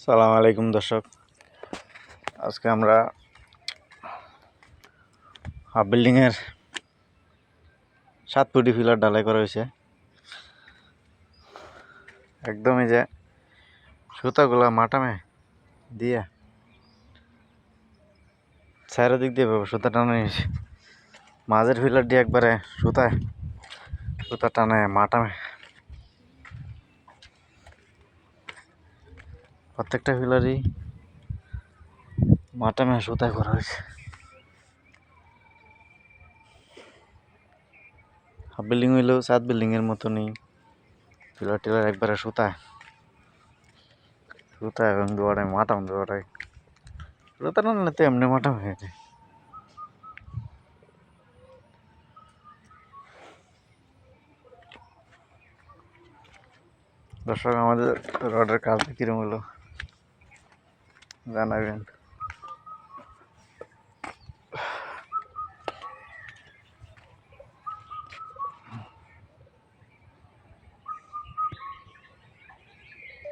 সালাম আলাইকুম দর্শক, আজকে আমরা হাফ বিল্ডিংয়ের 7 ফুটি পিলার ঢালাই করা হয়েছে। একদমই যে সুতাগুলা মাটামে দিয়ে চারিদিক দিয়ে সুতা টানা নিয়েছে। মাঝের পিলার দিয়ে একবারে সুতা টানায় মাটামে প্রত্যেকটা পিলারই মাটামে সুতায় করা হয়েছে। হাফ বিল্ডিং হইলেও 7 বিল্ডিংয়ের মতনই পিলার টিলার একবারে সুতা এবং দুয়ারায় মাটাম সুতা টানলে তো এমনি মাটাম হয়ে যায়। দর্শক, আমাদের রডের কাজ কিরকম হলো জানাবেন।